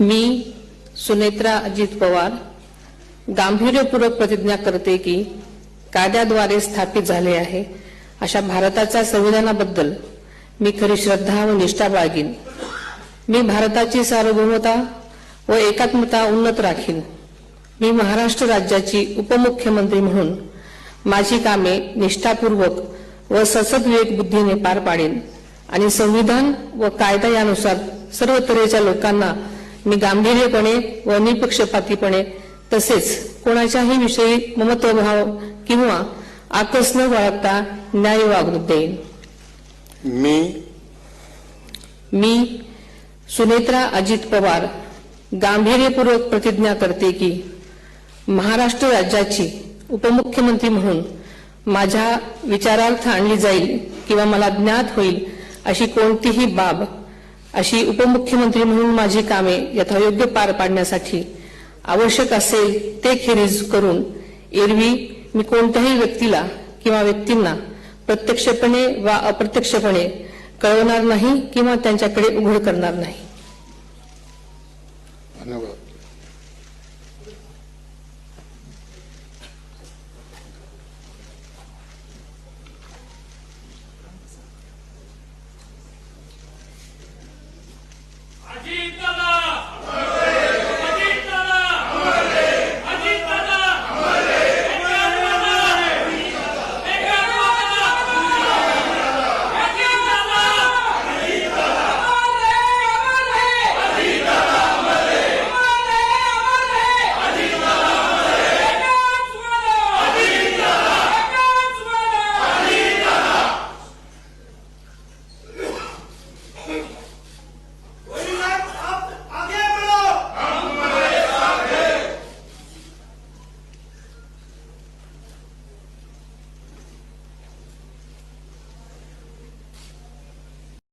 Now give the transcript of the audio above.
मी सुनेत्रा अजित पवार गांभीर्यपूर्वक प्रतिज्ञा करते की कायद्याद्वारे स्थापित झाले आहे अशा भारताच्या संविधानाबद्दल मी खरी श्रद्धा व निष्ठा बाळगीन। मी भारताची सार्वभौमता व एकात्मता उन्नत राखीन। मी महाराष्ट्र राज्याची उपमुख्यमंत्री म्हणून माझी कामे निष्ठापूर्वक व ससद्विवेक बुद्धीने पार पाडेन आणि संविधान व कायदा यानुसार सर्व तऱ्हेच्या लोकांना मी गांभीर्यपणे व निपक्षपातीपणे तसेच कोणाच्याही विषयी ममत्वभाव किंवा आकस न बाळगता न्याय वागणूक देईन। मी सुनेत्रा अजित पवार गांभीर्यपूर्वक प्रतिज्ञा करते की महाराष्ट्र राज्याची उपमुख्यमंत्री म्हणून माझ्या विचारार्थ आणली जाईल किंवा मला ज्ञात होईल अशी कोणतीही बाब अशी उपमुख्यमंत्री म्हणून माझी कामे यथायोग्य पार पाडण्यासाठी आवश्यक असेल ते खेरीज करून एरवी मी कोणत्याही व्यक्तीला किंवा व्यक्तींना प्रत्यक्षपणे वा अप्रत्यक्षपणे कळवणार नाही किंवा त्यांच्याकडे उघड करणार नाही।